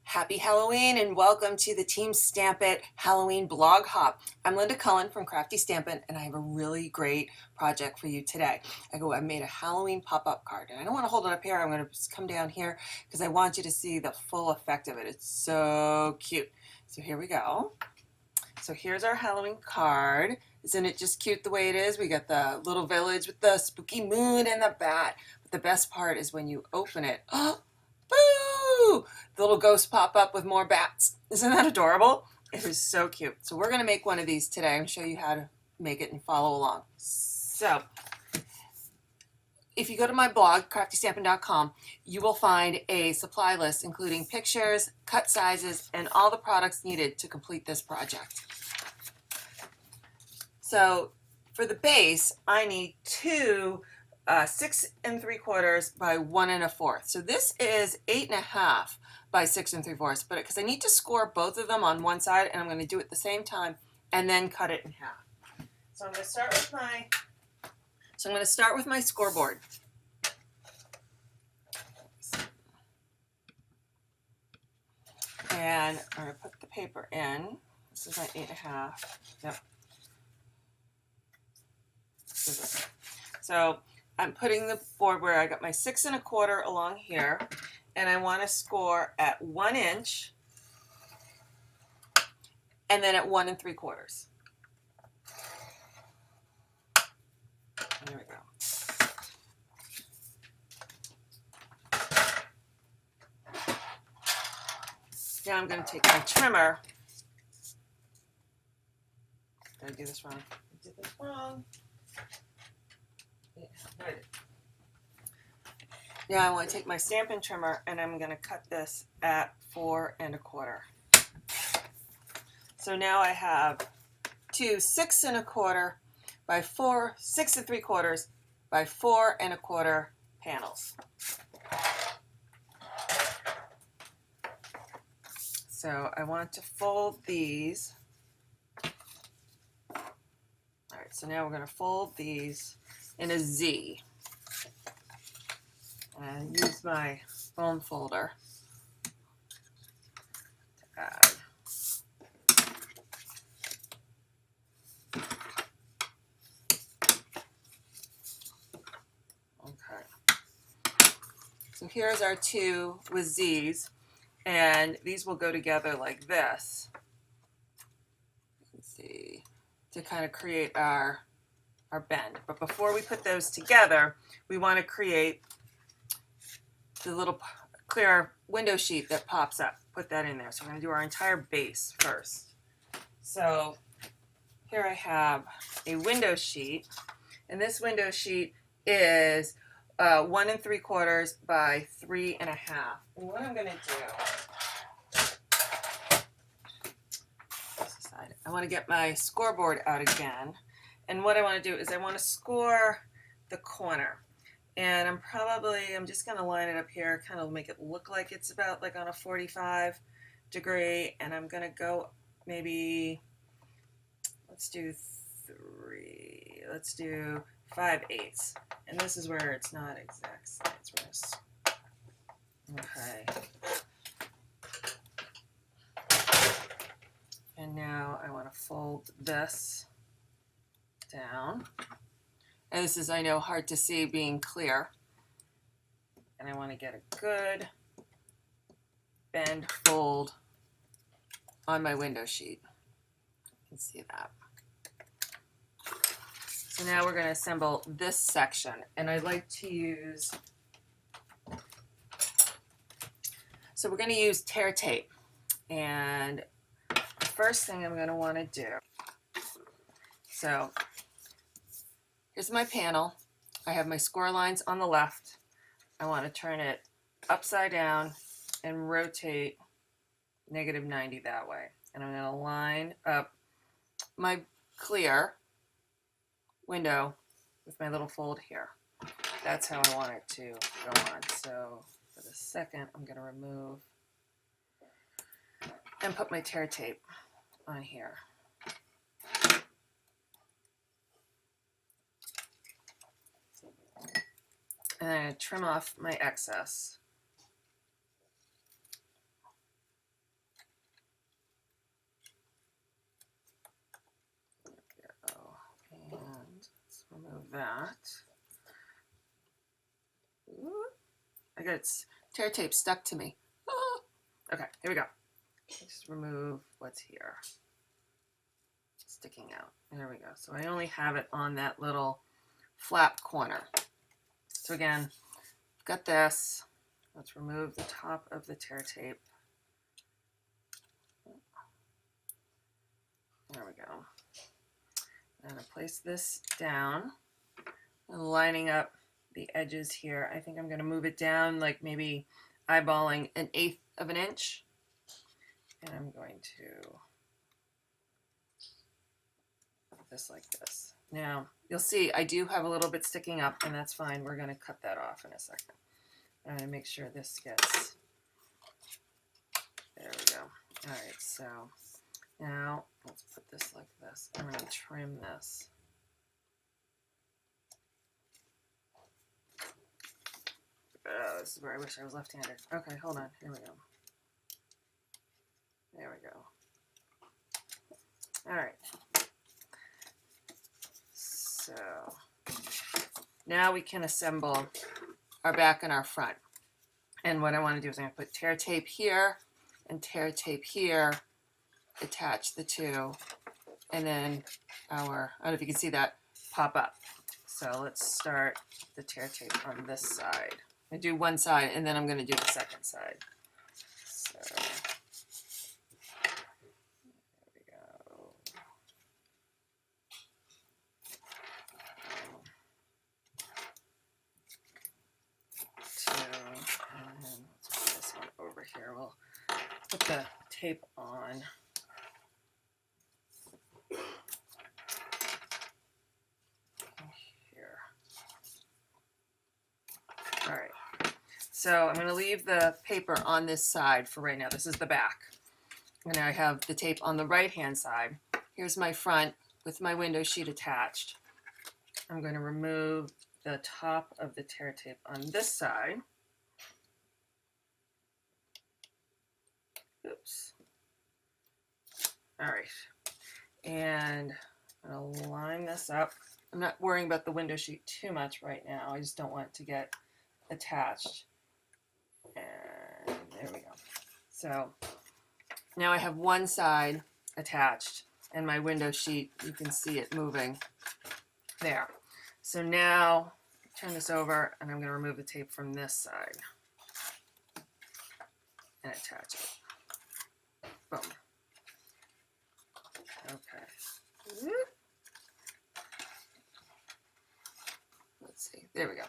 Happy Halloween and welcome to the Team Stampin' Halloween blog hop. I'm Linda Cullen from Crafty Stampin' and I have a really great project for you today. I made a Halloween pop-up card and I don't want to hold it up here. I'm going to just come down here because I want you to see the full effect of it. It's so cute. So here we go. So here's our Halloween card. Isn't it just cute the way it is? We got the little village with the spooky moon and the bat. But the best part is when you open it. Oh, boo! The little ghosts pop up with more bats. Isn't that adorable? It is so cute. So we're going to make one of these today. I'm going to show you how to make it and follow along. So if you go to my blog, craftystampin.com, you will find a supply list including pictures, cut sizes, and all the products needed to complete this project. So for the base, I need two 6 3/4 by 1 1/4. So this is 8 1/2 by 6 3/4, but because I need to score both of them on one side, and I'm going to do it at the same time, and then cut it in half. So I'm going to start with my scoreboard. And I'm going to put the paper in. This is my 8 1/2. Yep. So I'm putting the board where I got my 6 1/4 along here, and I want to score at 1 inch, and then at 1 3/4. There we go. Now I'm going to take my trimmer. Did I do this wrong? I did this wrong. Now I want to take my Stampin' trimmer and I'm going to cut this at 4 1/4. So now I have two 6 1/4 by 6 3/4 by 4 1/4 panels. So I want to fold these. All right, so now we're going to fold these in a Z. And use my foam folder to add. Okay. So here's our two with Z's, and these will go together like this. Let's see, to kind of create our bend. But before we put those together, we want to create the little clear window sheet that pops up. Put that in there. So we're going to do our entire base first. So here I have a window sheet, and this window sheet is 1 3/4 by 3 1/2. And what I'm going to do, I want to get my scoreboard out again, and what I want to do is I want to score the corner. And I'm just going to line it up here, kind of make it look like it's about like on a 45 degree. And I'm going to go maybe, let's do 5/8. And this is where it's not exact size. Okay. And now I want to fold this down. And this is, I know, hard to see being clear. And I want to get a good bend fold on my window sheet. You can see that. So now we're going to assemble this section. And I'd like to use, so we're going to use tear tape. And the first thing I'm going to want to do, so here's my panel. I have my score lines on the left. I want to turn it upside down and rotate -90 that way. And I'm going to line up my clear window with my little fold here. That's how I want it to go on. So for the second, I'm going to remove and put my tear tape on here. And I'm going to trim off my excess. that. Ooh, I got tear tape stuck to me. Ah. Okay, here we go. Just remove what's here. Sticking out. There we go. So I only have it on that little flap corner. So again, I've got this. Let's remove the top of the tear tape. There we go. I'm going to place this down and lining up the edges here. I think I'm going to move it down like maybe eyeballing 1/8 of an inch. And I'm going to put this like this. Now, you'll see I do have a little bit sticking up, and that's fine. We're going to cut that off in a second. I'm going to make sure this gets, there we go. All right, so now let's put this like this. I'm going to trim this. Oh, this is where I wish I was left-handed. Okay, hold on. Here we go. There we go. All right. So now we can assemble our back and our front. And what I want to do is I'm going to put tear tape here and tear tape here, attach the two, and then our, I don't know if you can see that, pop up. So let's start the tear tape on this side. I do one side, and then I'm going to do the second side. So there we go. Two, and let's put this one over here. We'll put the tape on. Here. All right. So I'm going to leave the paper on this side for right now. This is the back. And I have the tape on the right-hand side. Here's my front with my window sheet attached. I'm going to remove the top of the tear tape on this side. Oops. All right. And I'm going to line this up. I'm not worrying about the window sheet too much right now. I just don't want it to get attached. And there we go. So now I have one side attached, and my window sheet, you can see it moving there. So now turn this over, and I'm going to remove the tape from this side and attach it. Boom. Okay. Let's see. There we go.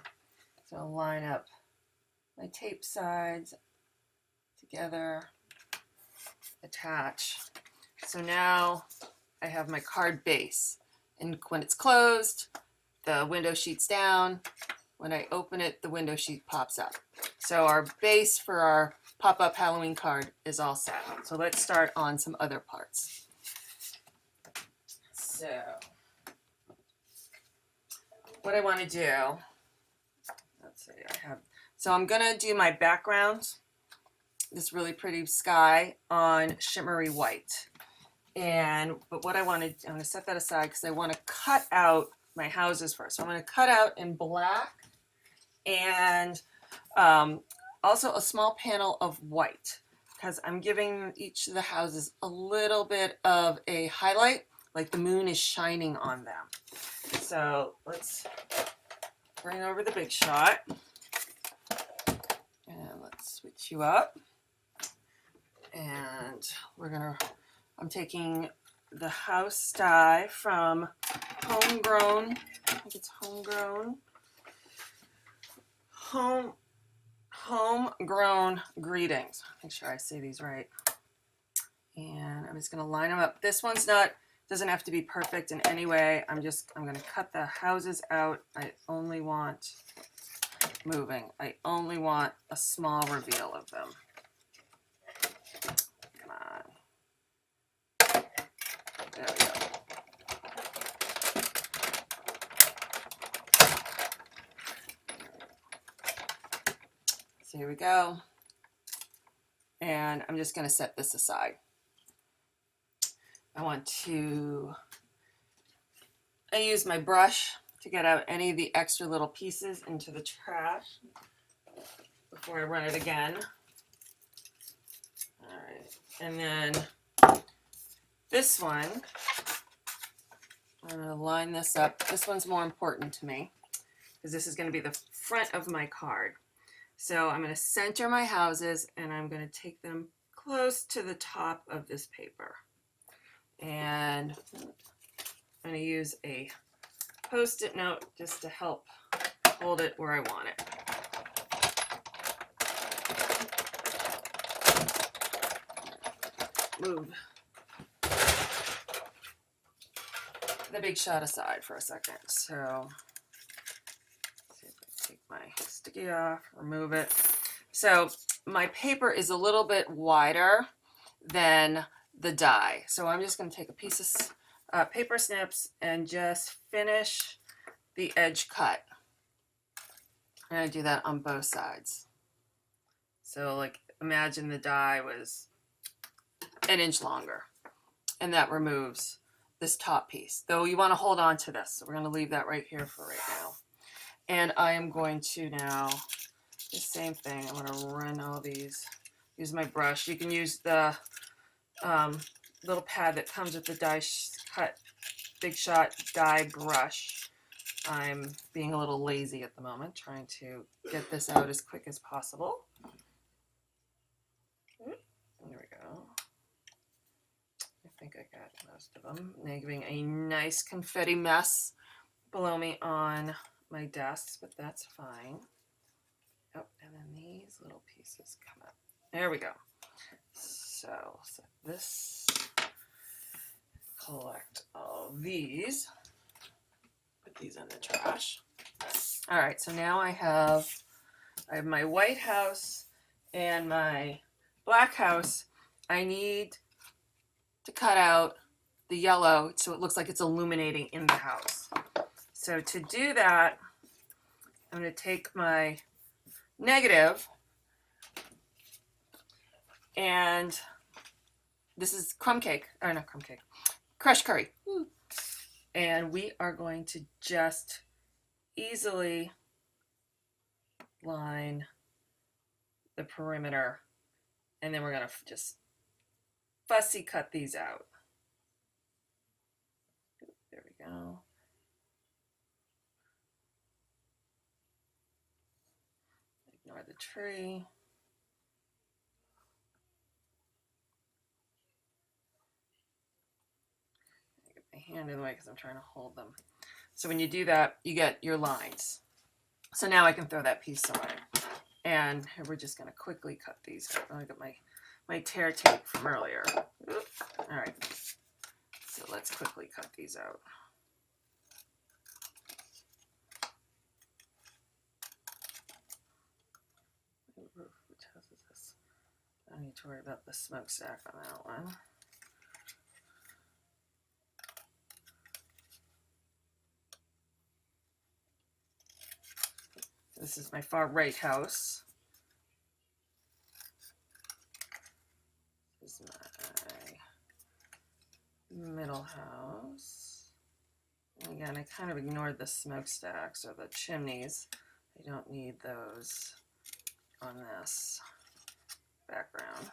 So I'll line up my tape sides together, attach. So now I have my card base, and when it's closed, the window sheet's down. When I open it, the window sheet pops up. So our base for our pop-up Halloween card is all set. So let's start on some other parts. So what I want to do, let's see, so I'm going to do my background, this really pretty sky, on shimmery white. But what I want to, I'm going to set that aside because I want to cut out my houses first. So I'm going to cut out in black and also a small panel of white, because I'm giving each of the houses a little bit of a highlight, like the moon is shining on them. So let's bring over the big shot. And let's switch you up. And I'm taking the house dye from Homegrown. I think it's Homegrown Greetings. Make sure I say these right. And I'm just going to line them up. This one's doesn't have to be perfect in any way. I'm going to cut the houses out. I only want moving. I only want a small reveal of them. Come on. There we go. So here we go. And I'm just going to set this aside. I use my brush to get out any of the extra little pieces into the trash before I run it again. All right, and then this one, I'm going to line this up. This one's more important to me because this is going to be the front of my card. So I'm going to center my houses and I'm going to take them close to the top of this paper. And I'm going to use a Post-it note just to help hold it where I want it. Move the big shot aside for a second. So see if I take my sticky off, remove it. So my paper is a little bit wider than the die. So I'm just going to take a piece of paper snips and just finish the edge cut. I'm going to do that on both sides. So like imagine the die was an inch longer, and that removes this top piece. Though you want to hold on to this. So we're going to leave that right here for right now. And I am going to now, the same thing, I'm going to run all these, use my brush. You can use the little pad that comes with the die cut Big Shot die brush. I'm being a little lazy at the moment, trying to get this out as quick as possible. There we go. I think I got most of them. Leaving a nice confetti mess below me on my desk, but that's fine. Oh, and then these little pieces come up. There we go. So set this, collect all these, put these in the trash. All right, so now I have my white house and my black house. I need to cut out the yellow so it looks like it's illuminating in the house. So to do that, I'm going to take my negative, and this is crumb cake, or not crumb cake, crushed curry. And we are going to just easily line the perimeter, and then we're going to just fussy cut these out. There we go. Ignore the tree. Get my hand in the way because I'm trying to hold them. So when you do that, you get your lines. So now I can throw that piece away. And we're just going to quickly cut these out. I got my tear tape from earlier. Oop. All right. So let's quickly cut these out. Which house is this? I don't need to worry about the smokestack on that one. This is my far right house. This is my middle house. And again, I kind of ignored the smokestacks or the chimneys. I don't need those on this background.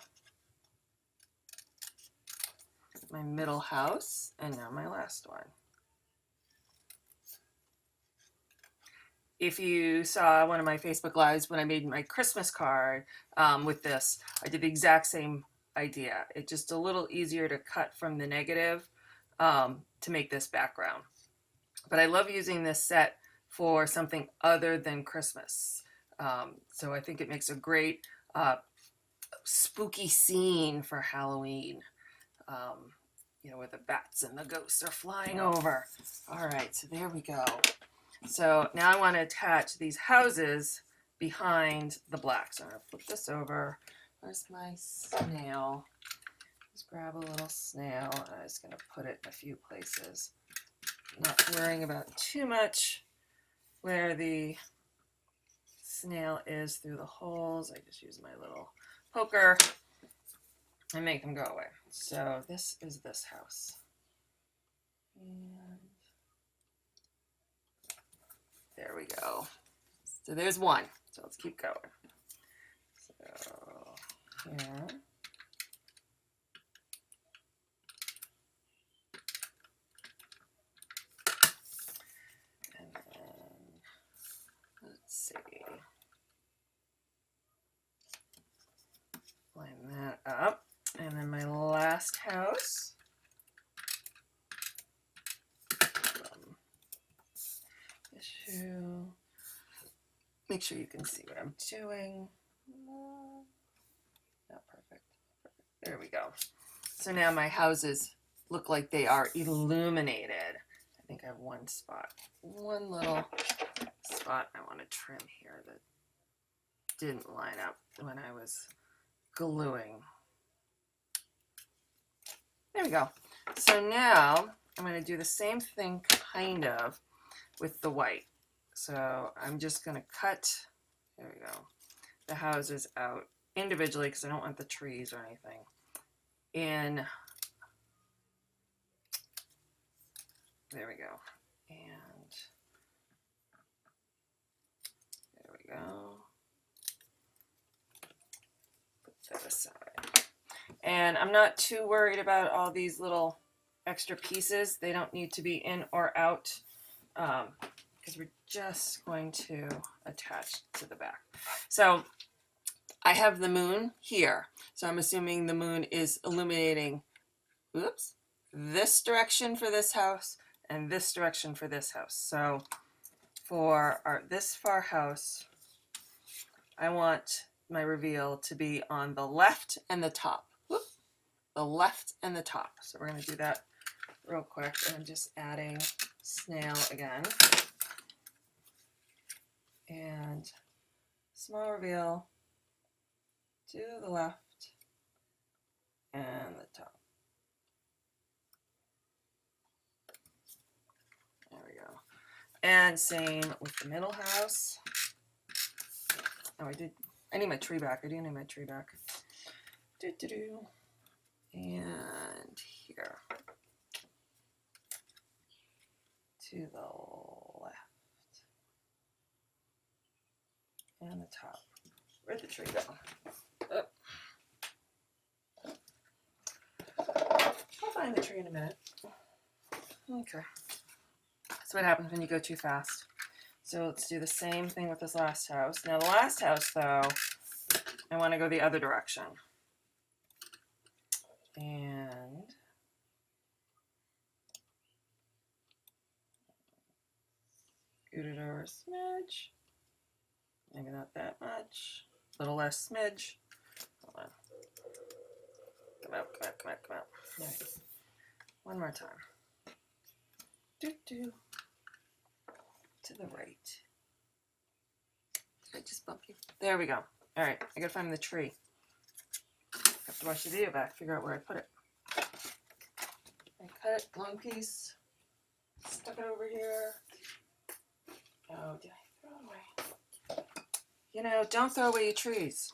My middle house, and now my last one. If you saw one of my Facebook Lives when I made my Christmas card with this, I did the exact same idea. It's just a little easier to cut from the negative to make this background. But I love using this set for something other than Christmas. So I think it makes a great spooky scene for Halloween. You know, where the bats and the ghosts are flying over. All right, so there we go. So now I want to attach these houses behind the black. So I'm going to flip this over. Where's my snail? Just grab a little snail. I'm just going to put it in a few places. Not worrying about too much where the snail is through the holes. I just use my little poker and make them go away. So this is this house. And There we go. So there's one. So let's keep going. So here. And then let's see. Line that up. And then my last house. Issue. Make sure you can see what I'm doing. Not perfect. There we go. So now my houses look like they are illuminated. I think I have one spot. One little spot I want to trim here that didn't line up when I was gluing. There we go. So now I'm going to do the same thing kind of with the white. So I'm just going to cut, there we go, the houses out individually because I don't want the trees or anything. And there we go. And there we go. Put that aside. And I'm not too worried about all these little extra pieces. They don't need to be in or out because we're just going to attach to the back. So I have the moon here. So I'm assuming the moon is illuminating, oops, this direction for this house and this direction for this house. So for this far house, I want my reveal to be on the left and the top. Whoop, the left and the top. So we're going to do that real quick. And I'm just adding snail again. And small reveal to the left and the top. There we go. And same with the middle house. Oh, I need my tree back. I do need my tree back. And here. To the left. And the top. Where'd the tree go? Oh. I'll find the tree in a minute. Okay. That's what happens when you go too fast. So let's do the same thing with this last house. Now the last house, though, I want to go the other direction. And scoot it over a smidge. Maybe not that much. A little less smidge. Hold on. Come out, come out, come out, come out. Nice. One more time. Do. To the right. Did I just bump you? There we go. All right, I gotta find the tree. I have to watch the video back, figure out where I put it. I cut it, long piece. Stuck it over here. Oh, did I throw it away? You know, don't throw away your trees,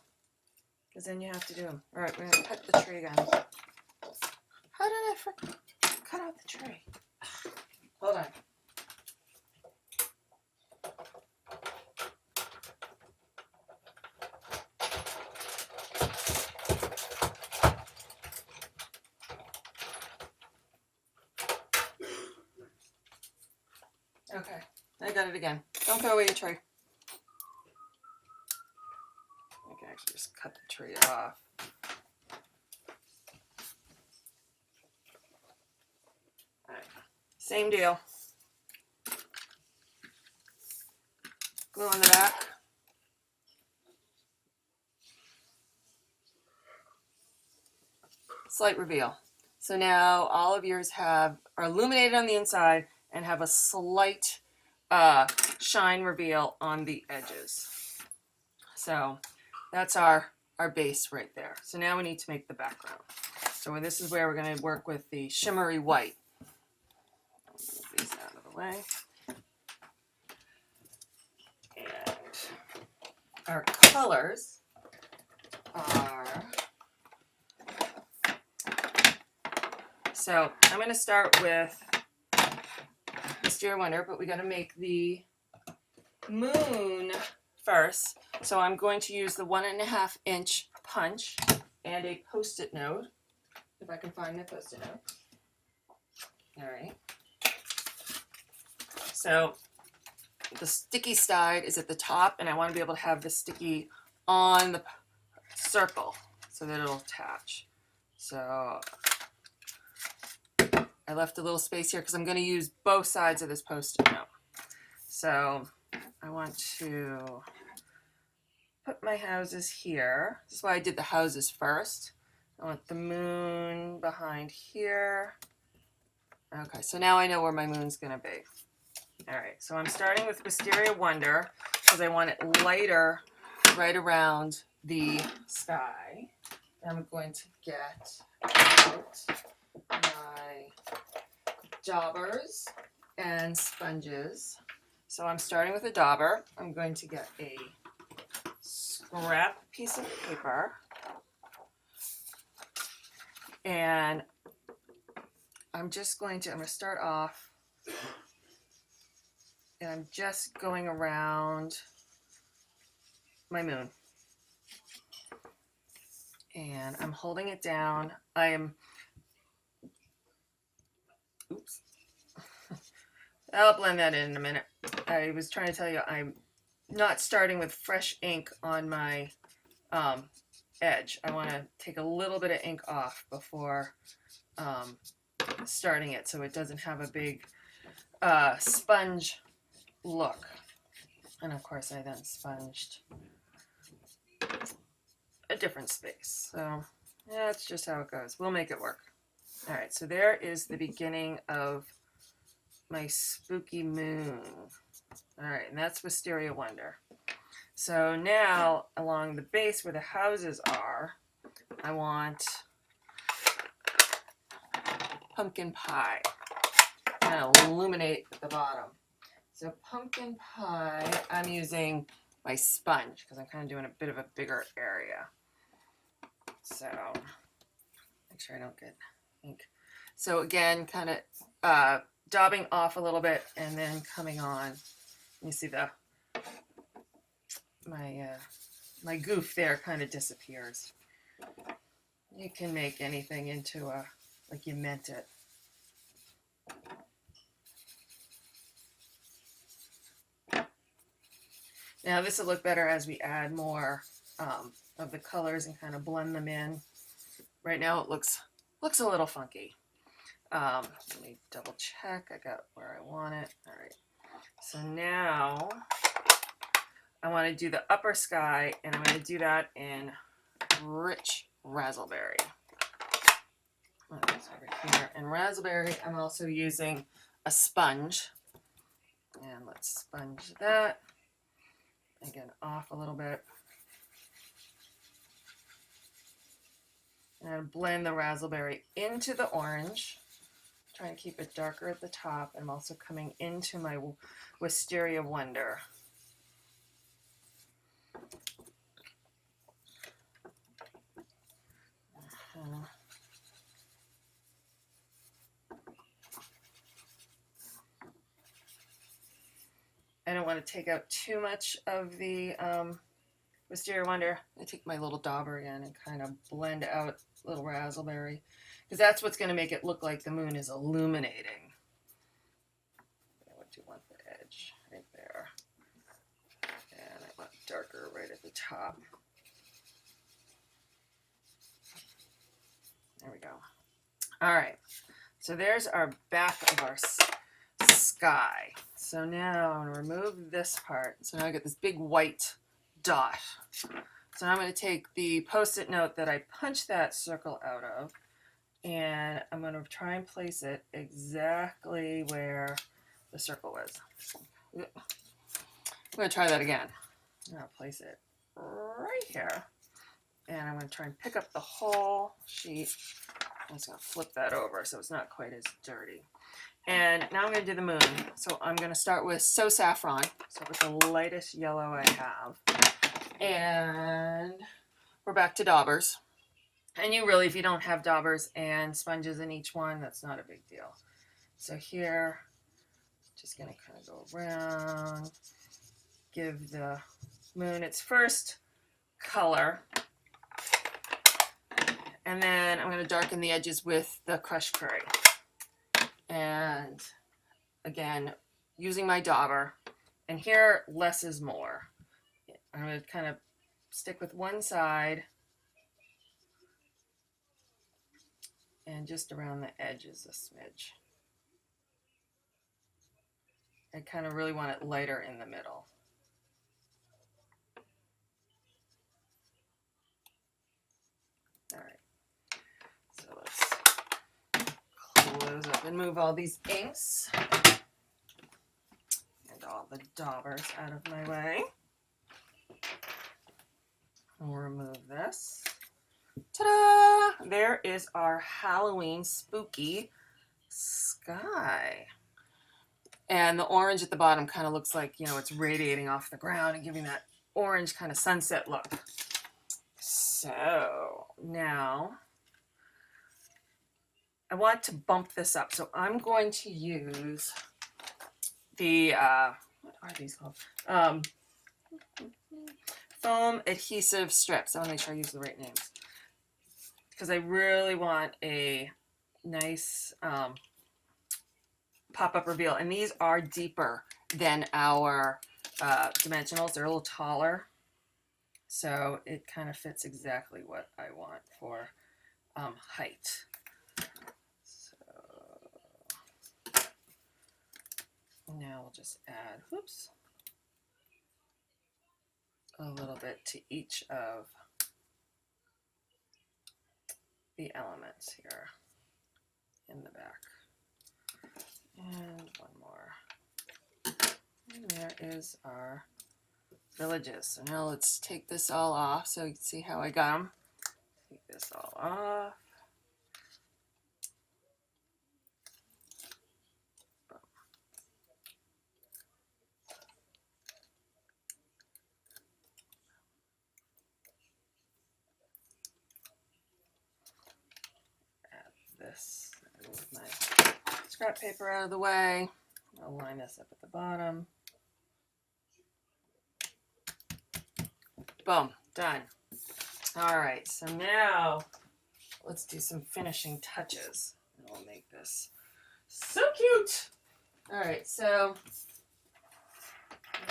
because then you have to do them. All right, we're gonna cut the tree again. How did I cut out the tree? Hold on. Okay, I got it again. Don't throw away your tree. I can actually just cut the tree off. All right, same deal. Glue on the back. Slight reveal. So now all of yours are illuminated on the inside and have a slight shine reveal on the edges. So that's our base right there. So now we need to make the background. So this is where we're going to work with the shimmery white. I'll move these out of the way. And our colors are, so I'm going to start with Mysterious Wonder, but we got to make the moon first. So I'm going to use the 1.5 inch punch and a Post-it note, if I can find the Post-it note. All right. So the sticky side is at the top, and I want to be able to have the sticky on the circle so that it'll attach. So I left a little space here because I'm going to use both sides of this Post-it note. So I want to put my houses here. This is why I did the houses first. I want the moon behind here. Okay, so now I know where my moon's going to be. All right, so I'm starting with Wisteria Wonder because I want it lighter right around the sky. I'm going to get out my daubers and sponges. So I'm starting with a dauber. I'm going to get a scrap piece of paper, and I'm going to start off, and I'm just going around my moon, and I'm holding it down. Oops. I'll blend that in a minute. I was trying to tell you I'm not starting with fresh ink on my edge. I want to take a little bit of ink off before starting it so it doesn't have a big sponge look. And of course I then sponged a different space. So yeah, that's just how it goes. We'll make it work. All right, so there is the beginning of my spooky moon. All right, and that's Wisteria Wonder. So now along the base where the houses are, I want pumpkin pie. I'm going to illuminate at the bottom. So pumpkin pie, I'm using my sponge because I'm kind of doing a bit of a bigger area. So make sure I don't get ink. So again, kind of daubing off a little bit and then coming on. You see my goof there kind of disappears. You can make anything into like you meant it. Now this will look better as we add more of the colors and kind of blend them in. Right now it looks a little funky. Let me double check. I got where I want it. All right. So now I want to do the upper sky, and I'm going to do that in rich raspberry. That's over here. And raspberry, I'm also using a sponge. And let's sponge that. Again, off a little bit. And blend the raspberry into the orange. Trying to keep it darker at the top. I'm also coming into my Wisteria Wonder. I don't want to take out too much of the Wisteria Wonder. I take my little dauber again and kind of blend out little raspberry, because that's what's going to make it look like the moon is illuminating. I do want the edge right there, and I want darker right at the top. There we go. All right, so there's our back of our sky. So now I'm going to remove this part. So now I get this big white dot. So now I'm going to take the Post-it note that I punched that circle out of, and I'm going to try and place it exactly where the circle was. I'm going to try that again. I'm going to place it right here, and I'm going to try and pick up the whole sheet. I'm just going to flip that over so it's not quite as dirty. And now I'm going to do the moon. So I'm going to start with So Saffron, so with the lightest yellow I have. And we're back to daubers. And you really, if you don't have daubers and sponges in each one, that's not a big deal. So here, just going to kind of go around. give the moon its first color. And then I'm going to darken the edges with the crushed curry. And again, using my dauber. And here, less is more. I'm going to kind of stick with one side and just around the edges a smidge. I kind of really want it lighter in the middle. All right, so let's close up and move all these inks and all the daubers out of my way. We'll remove this. Ta-da! There is our Halloween spooky sky. And the orange at the bottom kind of looks like, you know, it's radiating off the ground and giving that orange kind of sunset look. So now I want to bump this up. So I'm going to use the, what are these called? Foam adhesive strips. I want to make sure I use the right names, because I really want a nice pop-up reveal. And these are deeper than our dimensionals. They're a little taller. So it kind of fits exactly what I want for height. So now we'll just add, whoops, a little bit to each of the elements here in the back. And one more. And there is our villages. So now let's take this all off so you can see how I got them. Take this all off. This, move my scrap paper out of the way. I'll line this up at the bottom. Boom, done. All right, so now let's do some finishing touches. And we'll make this so cute. All right, so,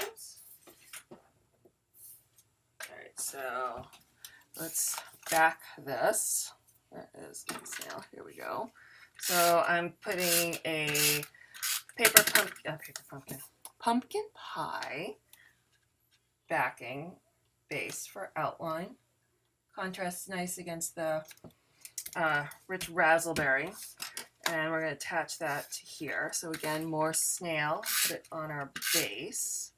oops. All right, so let's back this. Where is the snail? Here we go. So I'm putting a pumpkin pie backing base for outline. Contrasts nice against the rich raspberry. And we're going to attach that to here. So again, more snail. Put it on our base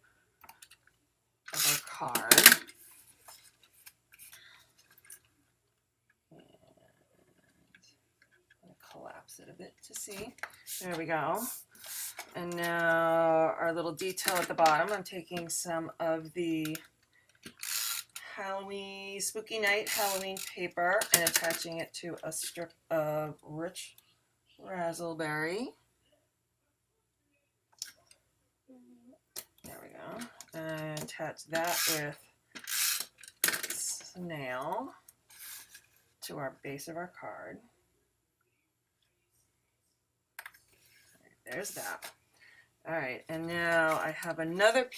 of our card. Collapse it a bit to see. There we go. And now our little detail at the bottom, I'm taking some of the Halloween, Spooky Night Halloween paper and attaching it to a strip of rich raspberry. There we go. And attach that with snail to our base of our card. There's that. All right, and now I have another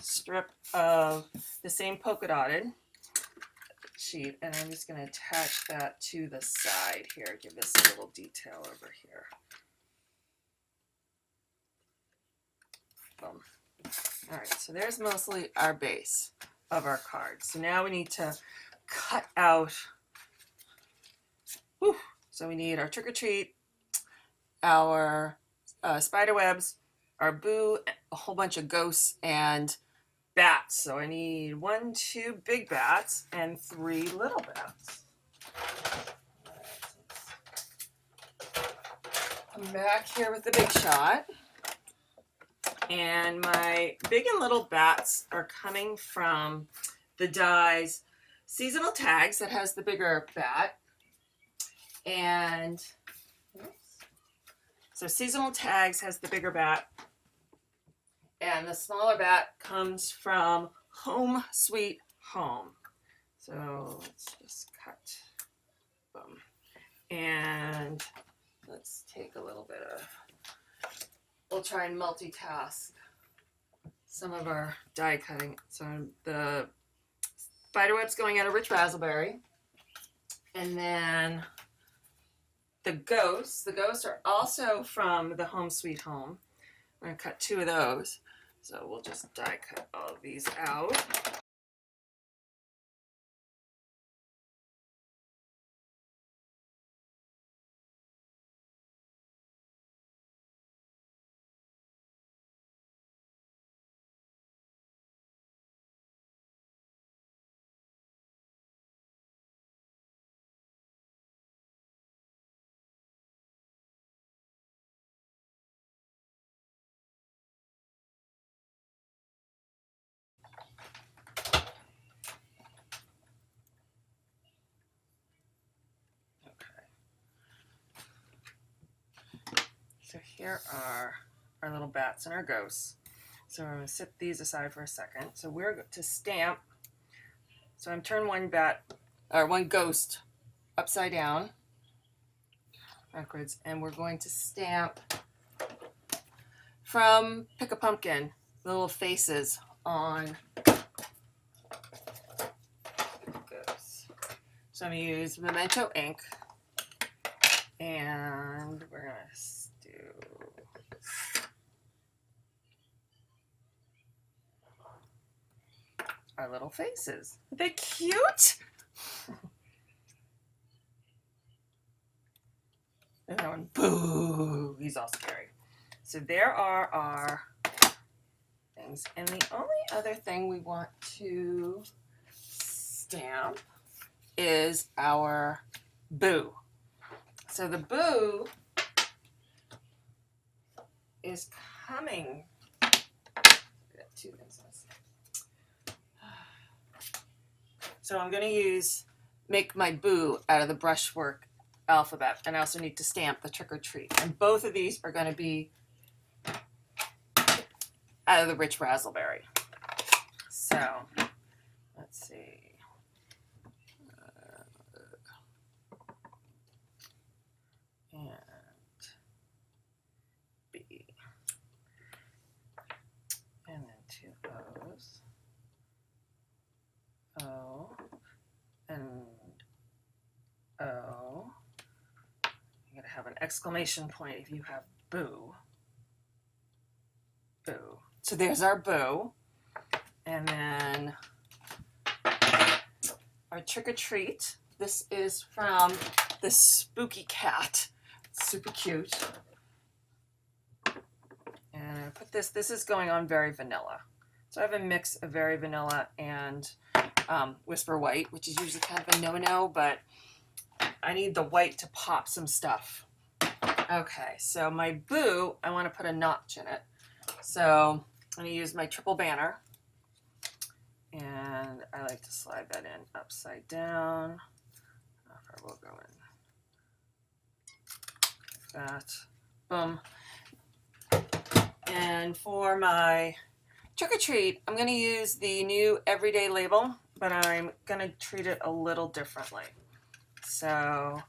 strip of the same polka dotted sheet, and I'm just going to attach that to the side here. Give this a little detail over here. Boom. All right, so there's mostly our base of our card. So now we need to cut out. Whew. So we need our trick or treat, our spider webs, our boo, a whole bunch of ghosts, and bats. So I need 1, 2 big bats and 3 little bats. I'm back here with the big shot. And my big and little bats are coming from the dies Seasonal Tags that has the bigger bat. And so Seasonal Tags has the bigger bat. And the smaller bat comes from Home Sweet Home. So let's just cut, boom. And let's take a little bit of, we'll try and multitask some of our die cutting. So the spiderweb's going out of Rich Raspberry. And then the ghosts are also from the Home Sweet Home. I'm going to cut 2 of those. So we'll just die cut all of these out. So here are our little bats and our ghosts. So I'm going to set these aside for a second. So we're going to stamp. So I'm turning one bat, or one ghost upside down, backwards, and we're going to stamp from Pick a Pumpkin, the little faces on ghosts. So I'm going to use Memento ink, and we're going to do our little faces. Are they cute? And that one, boo, he's all scary. So there are our things. And the only other thing we want to stamp is our boo. So the boo is coming. I got 2 things. So I'm going to make my boo out of the brushwork alphabet, and I also need to stamp the trick or treat. And both of these are going to be out of the Rich Raspberry. So let's see. And B. And then 2 O's. O. And O. You gotta have an exclamation point if you have boo. Boo. So there's our boo. And then our trick or treat. This is from the Spooky Cat. It's super cute. And I put this is going on very vanilla. So I have a mix of very vanilla and Whisper White, which is usually kind of a no-no, but I need the white to pop some stuff. Okay, so my boo, I want to put a notch in it. So I'm going to use my triple banner. And I like to slide that in upside down. I will go in like that. Boom. And for my trick or treat, I'm going to use the new everyday label, but I'm going to treat it a little differently. So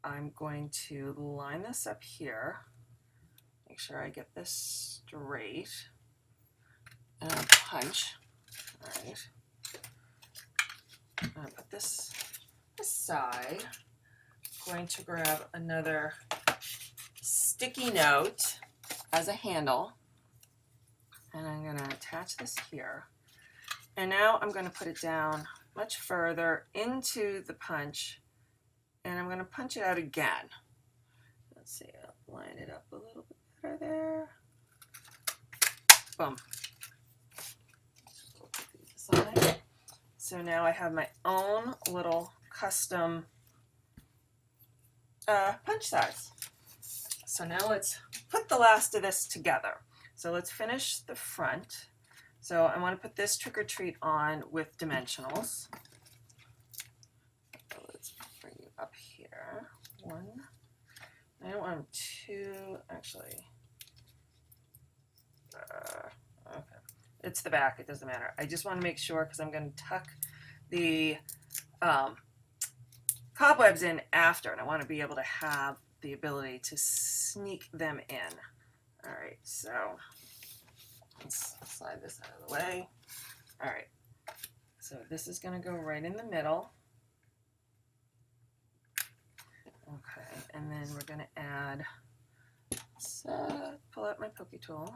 I'm going to line this up here. Make sure I get this straight. And I'll punch. All right. I'm going to put this aside. I'm going to grab another sticky note as a handle. And I'm going to attach this here. And now I'm going to put it down much further into the punch. And I'm going to punch it out again. Let's see, I'll line it up a little bit better there. Boom. So now I have my own little custom punch size. So now let's put the last of this together. So let's finish the front. So I want to put this trick or treat on with dimensionals. So let's bring you up here. 1. I don't want 2, actually. Okay. It's the back, it doesn't matter. I just want to make sure because I'm going to tuck the cobwebs in after, and I want to be able to have the ability to sneak them in. All right, so let's slide this out of the way. All right, so this is going to go right in the middle. Okay, and then we're going to add, pull out my pokey tool,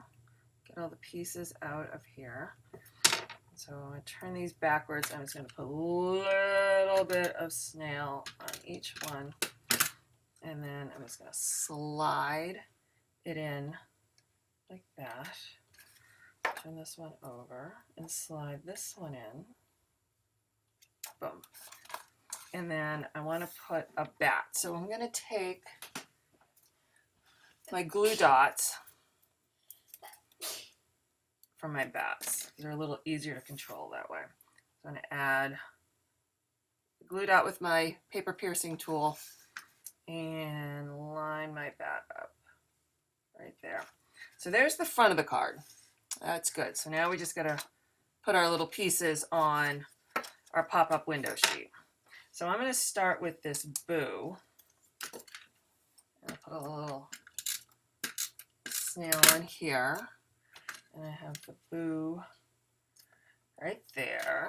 get all the pieces out of here. So I'm going to turn these backwards. I'm just going to put a little bit of snail on each one. And then I'm just going to slide it in like that. Turn this one over and slide this one in. Boom. And then I want to put a bat. So I'm going to take my glue dots from my bats. They're a little easier to control that way. So I'm going to add the glue dot with my paper piercing tool and line my bat up right there. So there's the front of the card. That's good. So now we just got to put our little pieces on our pop-up window sheet. So I'm going to start with this boo. I'll put a little snail on here. And I have the boo right there.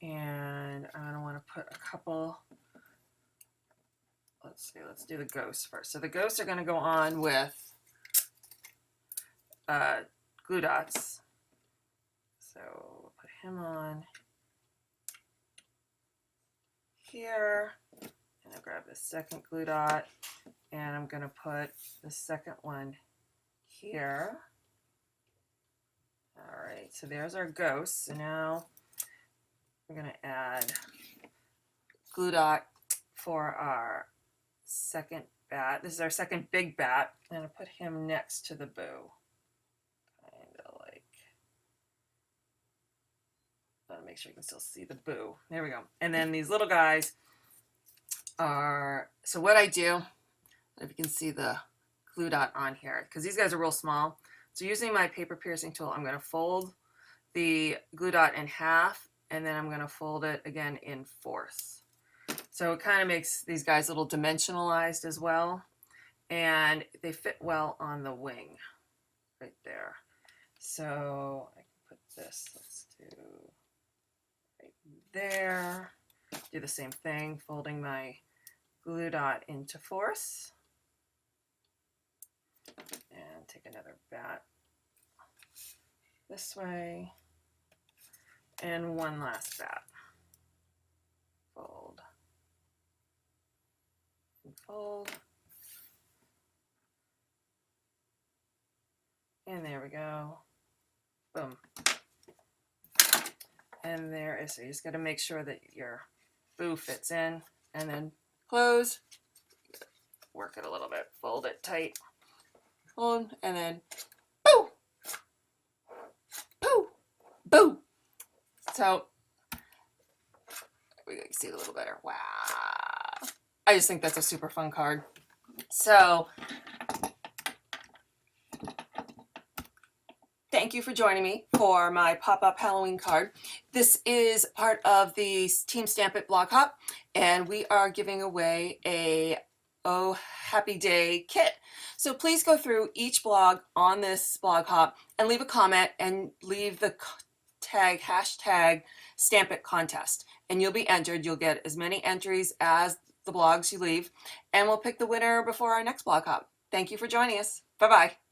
And I'm going to want to put a couple, let's do the ghosts first. So the ghosts are going to go on with glue dots. So we'll put him on here. And I'll grab the second glue dot. And I'm going to put the second one here. All right, so there's our ghosts. So now we're going to add glue dot for our second bat. This is our second big bat. I'm going to put him next to the boo. Kind of like, I want to make sure you can still see the boo. There we go. And then these little guys are, so what I do, if you can see the glue dot on here, because these guys are real small. So using my paper piercing tool, I'm going to fold the glue dot in half, and then I'm going to fold it again in fourths. So it kind of makes these guys a little dimensionalized as well, and they fit well on the wing right there. So I can put this, let's do right there. Do the same thing, folding my glue dot into fourths. And take another bat this way, and one last bat. Fold and fold, and there we go. Boom. And there is, so you just got to make sure that your boo fits in, and then close, work it a little bit, fold it tight. On, and then boo, boo, boo. So we can see it a little better. Wow, I just think that's a super fun card. So thank you for joining me for my pop-up Halloween card. This is part of the Team Stamp It blog hop, and we are giving away a Oh Happy Day kit. So please go through each blog on this blog hop and leave a comment and leave the tag hashtag Stamp It Contest, and you'll be entered. You'll get as many entries as the blogs you leave, and we'll pick the winner before our next blog hop. Thank you for joining us. Bye-bye.